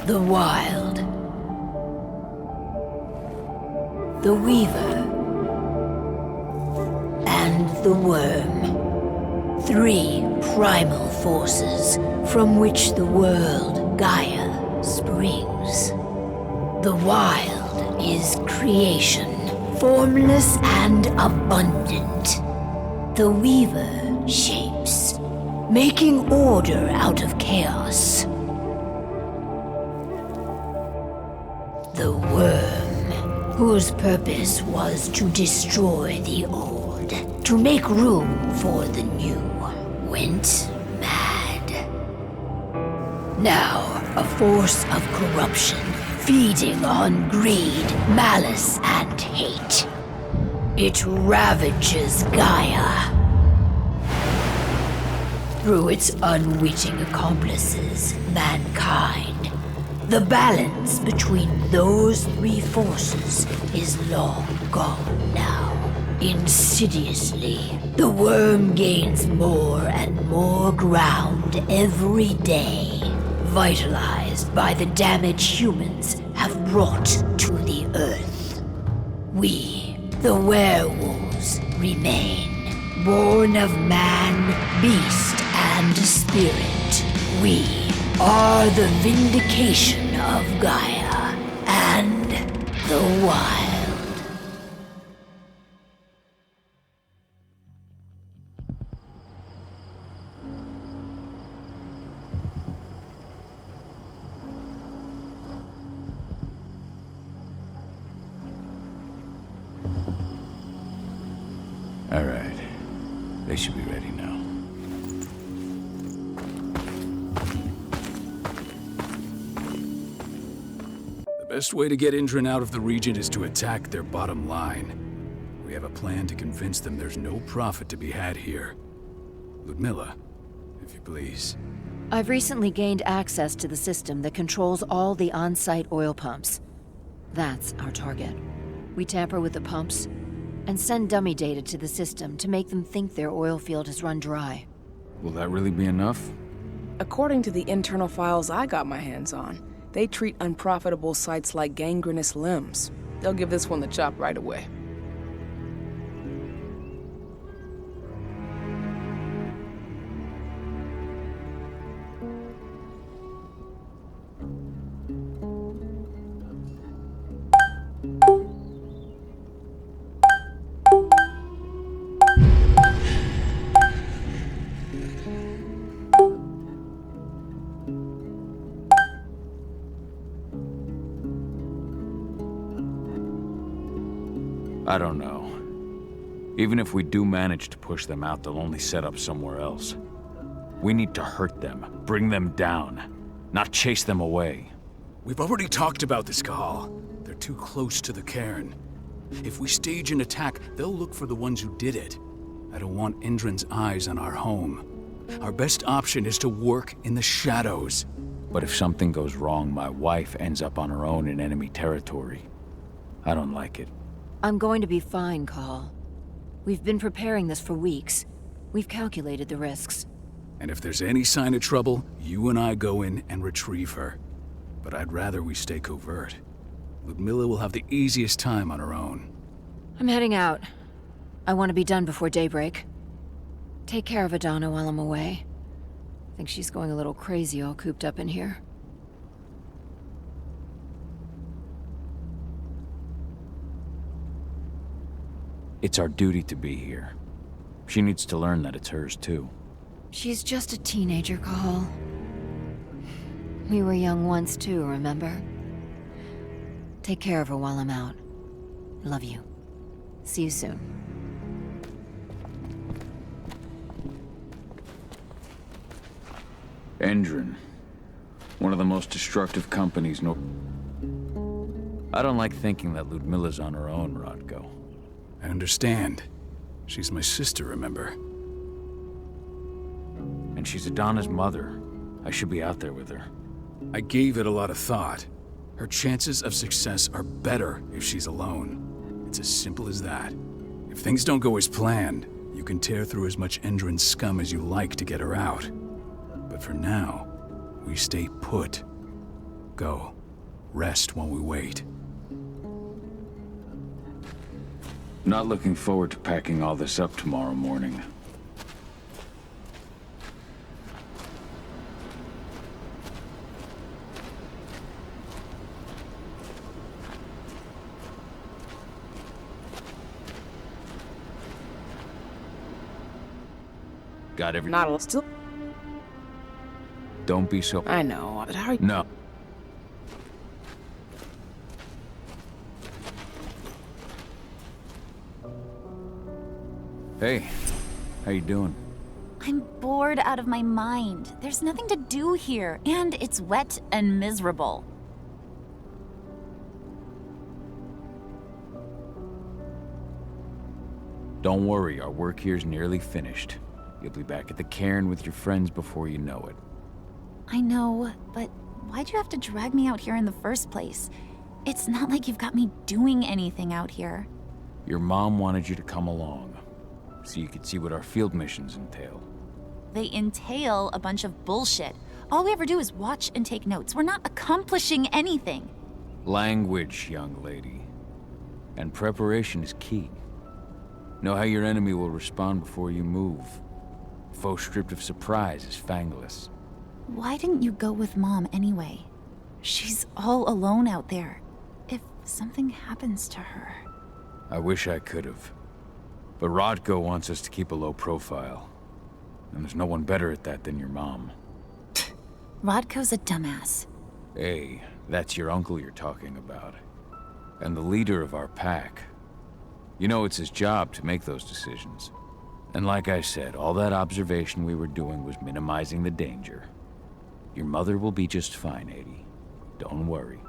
The Wild. The Weaver. And the Worm. 3 primal forces from which the world, Gaia, springs. The Wild is creation, formless and abundant. The Weaver shapes, making order out of chaos. The Worm, whose purpose was to destroy the old, to make room for the new, went mad. Now, a force of corruption, feeding on greed, malice, and hate. It ravages Gaia. Through its unwitting accomplices, mankind, the balance between those 3 forces is long gone now. Insidiously, the Worm gains more and more ground every day, vitalized by the damage humans have brought to the Earth. We, the werewolves, remain, born of man, beast, and spirit. We are the vindication of Gaia and the Wild. All right. They should be ready now. The best way to get Indran out of the region is to attack their bottom line. We have a plan to convince them there's no profit to be had here. Ludmilla, if you please. I've recently gained access to the system that controls all the on-site oil pumps. That's our target. We tamper with the pumps and send dummy data to the system to make them think their oil field has run dry. Will that really be enough? According to the internal files I got my hands on, they treat unprofitable sites like gangrenous limbs. They'll give this one the chop right away. I don't know. Even if we do manage to push them out, they'll only set up somewhere else. We need to hurt them, bring them down, not chase them away. We've already talked about this, Cahal. They're too close to the cairn. If we stage an attack, they'll look for the ones who did it. I don't want Indran's eyes on our home. Our best option is to work in the shadows. But if something goes wrong, my wife ends up on her own in enemy territory. I don't like it. I'm going to be fine, Cahal. We've been preparing this for weeks. We've calculated the risks. And if there's any sign of trouble, you and I go in and retrieve her. But I'd rather we stay covert. Ludmilla will have the easiest time on her own. I'm heading out. I want to be done before daybreak. Take care of Adana while I'm away. I think she's going a little crazy all cooped up in here. It's our duty to be here. She needs to learn that it's hers too. She's just a teenager, Cahal. We were young once too, remember? Take care of her while I'm out. Love you. See you soon. Indran. One of the most destructive companies I don't like thinking that Ludmilla's on her own, Rodko. I understand. She's my sister, remember? And she's Adana's mother. I should be out there with her. I gave it a lot of thought. Her chances of success are better if she's alone. It's as simple as that. If things don't go as planned, you can tear through as much Indran scum as you like to get her out. But for now, we stay put. Go. Rest while we wait. Not looking forward to packing all this up tomorrow morning. Got everything? Not a still. Don't be so... I know, but how are you? No. Hey, how you doing? I'm bored out of my mind. There's nothing to do here, and it's wet and miserable. Don't worry, our work here's nearly finished. You'll be back at the cairn with your friends before you know it. I know, but why'd you have to drag me out here in the first place? It's not like you've got me doing anything out here. Your mom wanted you to come along, so you could see what our field missions entail. They entail a bunch of bullshit. All we ever do is watch and take notes. We're not accomplishing anything. Language, young lady. And preparation is key. Know how your enemy will respond before you move. Faux stripped of surprise is fangless. Why didn't you go with Mom anyway? She's all alone out there. If something happens to her... I wish I could have. But Rodko wants us to keep a low profile. And there's no one better at that than your mom. Rodko's a dumbass. Hey, that's your uncle you're talking about. And the leader of our pack. You know it's his job to make those decisions. And like I said, all that observation we were doing was minimizing the danger. Your mother will be just fine, Adie. Don't worry.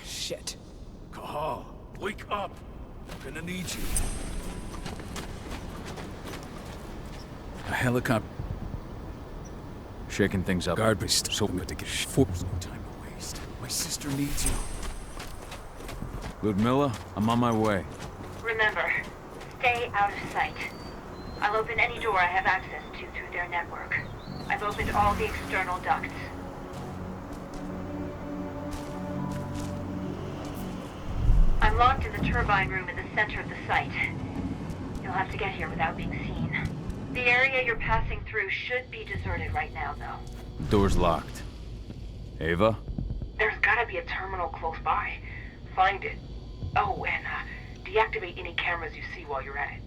Shit. Cahal, wake up. I'm gonna need you. A helicopter. Shaking things up. Guard beast. So good to get force. No time to waste. My sister needs you. Ludmilla, I'm on my way. Remember, stay out of sight. I'll open any door I have access to through their network. I've opened all the external ducts. I'm locked in the turbine room in the center of the site. You'll have to get here without being seen. The area you're passing through should be deserted right now, though. The door's locked. Ava? There's gotta be a terminal close by. Find it. Oh, and deactivate any cameras you see while you're at it.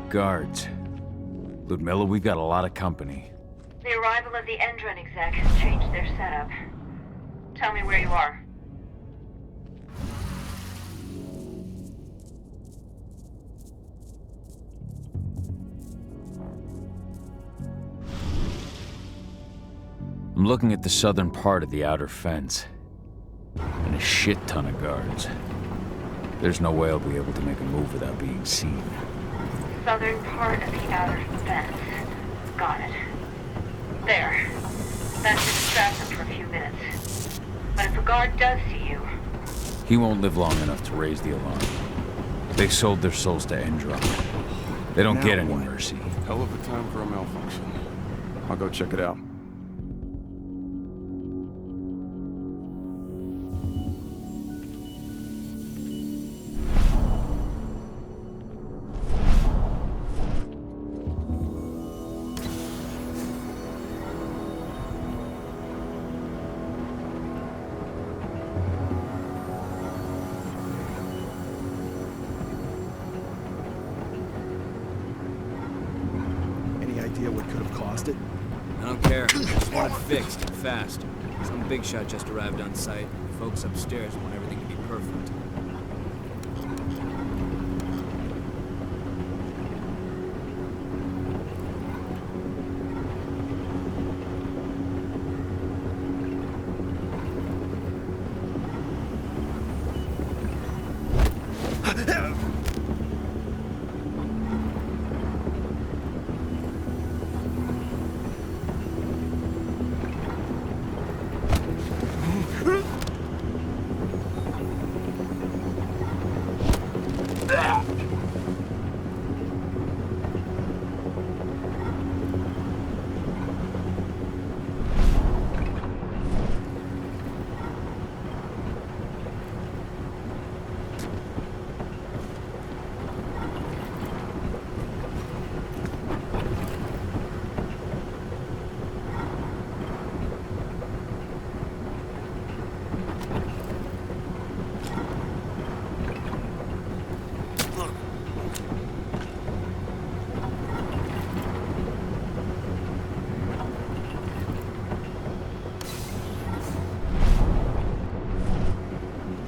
Guards. Ludmilla, we've got a lot of company. The arrival of the Endron exec has changed their setup. Tell me where you are. I'm looking at the southern part of the outer fence. And a shit ton of guards. There's no way I'll be able to make a move without being seen. Southern part of the outer fence. Got it. There. That should distract them for a few minutes. But if a guard does see you... He won't live long enough to raise the alarm. They sold their souls to Endron. They don't get any mercy. Hell of a time for a malfunction. I'll go check it out. Idea what could have caused Lost it? I don't care. I just want it fixed, fast. Some big shot just arrived on site. Folks upstairs want everything to be perfect.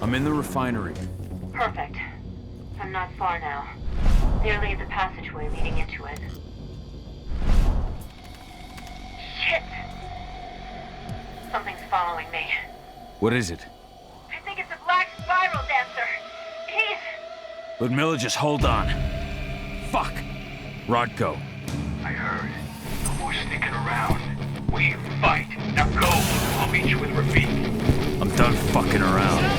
I'm in the refinery. Perfect. I'm not far now. Nearly at the passageway leading into it. Shit! Something's following me. What is it? I think it's a black spiral dancer. He's... Ludmilla, just hold on. Fuck! Rodko. I heard. No more sticking around. We fight. Now go. I'll meet you with Rafik. I'm done fucking around.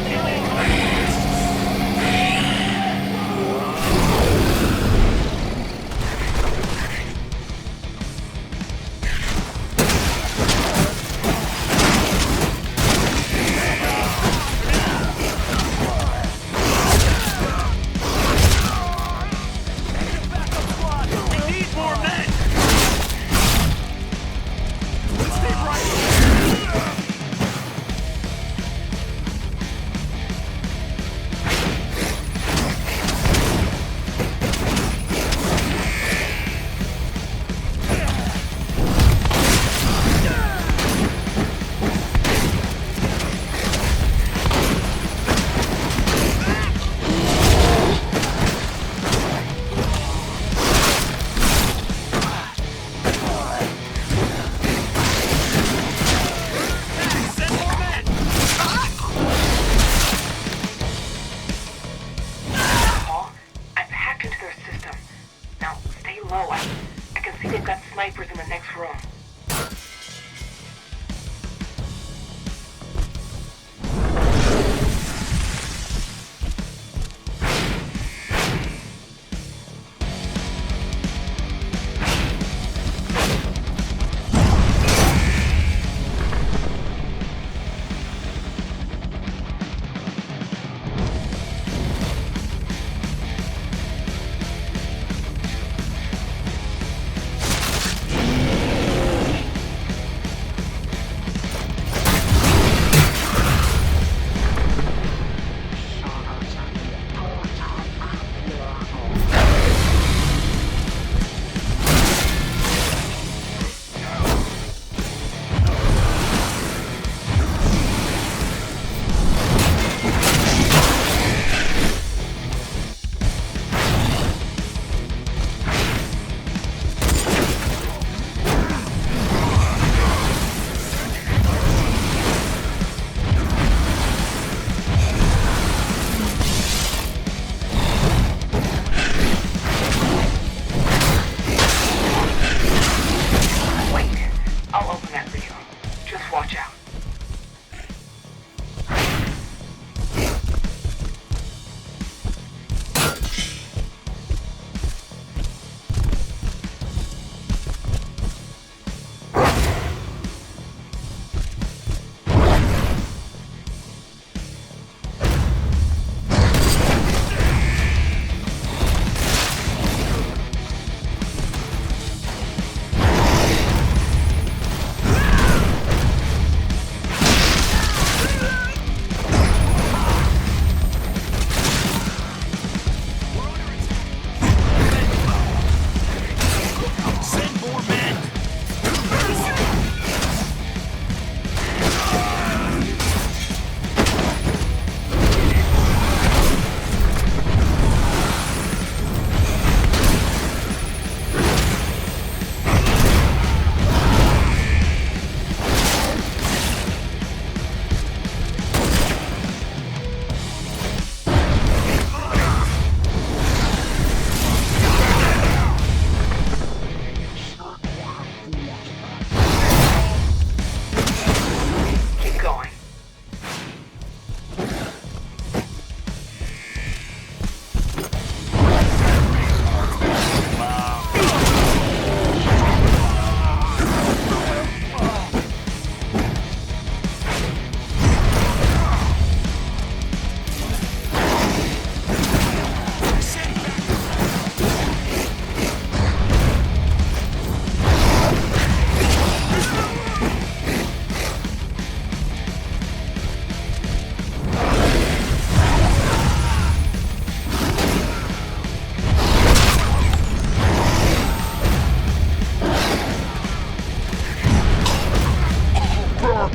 I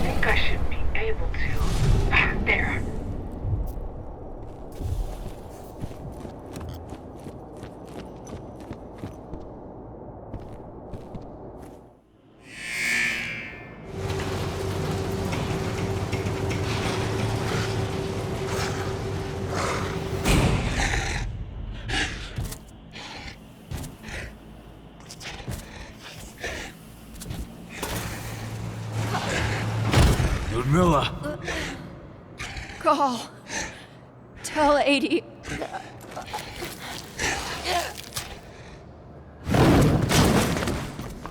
think I should be able to. There. Ludmilla! Call. Tell 80.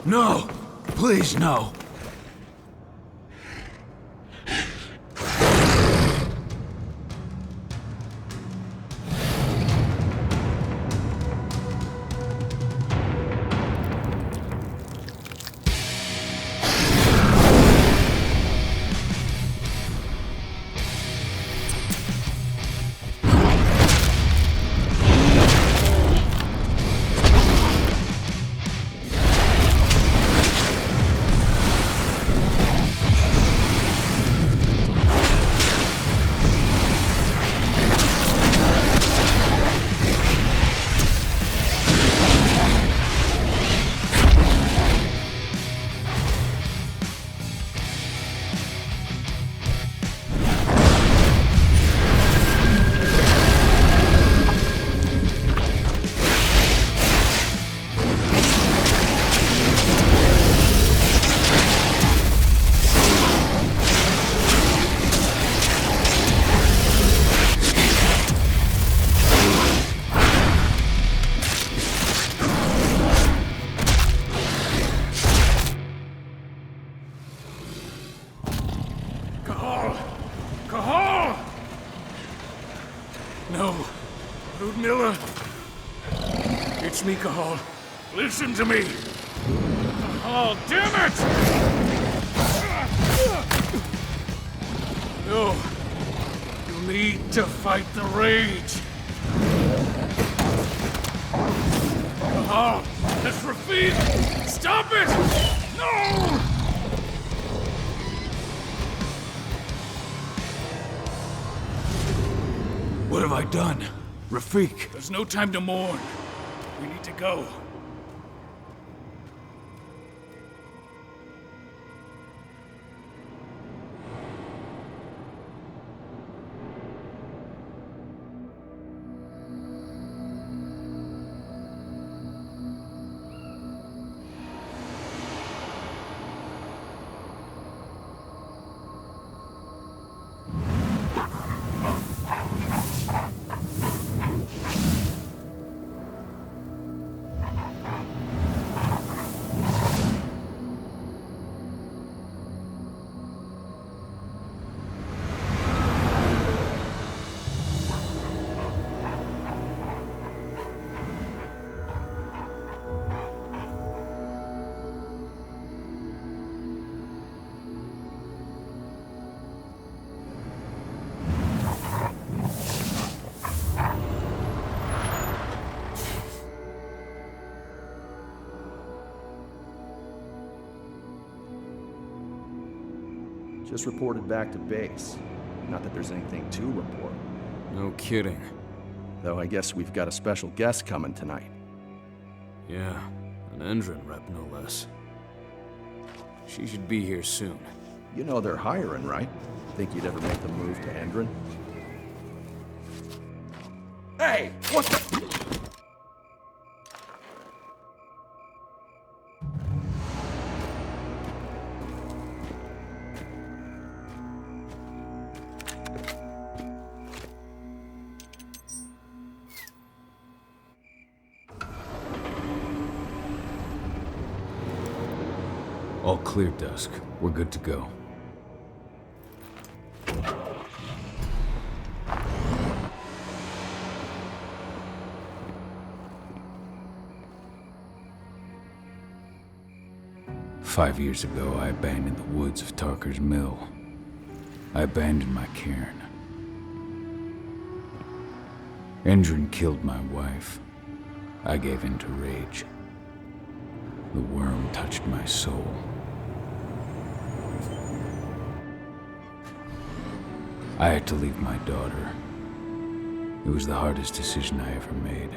No! Please, no! No. Ludmilla. It's me, Cahal. Listen to me. Cahal, damn it! No. You need to fight the rage. Cahal, that's Rafid! Stop it! No! What have I done? Rafik! There's no time to mourn. We need to go. Just reported back to base. Not that there's anything to report. No kidding. Though I guess we've got a special guest coming tonight. Yeah, an Endron rep no less. She should be here soon. You know they're hiring, right? Think you'd ever make the move to Endron? Hey! What the... All clear, Dusk. We're good to go. Five years ago, I abandoned the woods of Tarker's Mill. I abandoned my cairn. Endrin killed my wife. I gave in to rage. The worm touched my soul. I had to leave my daughter. It was the hardest decision I ever made.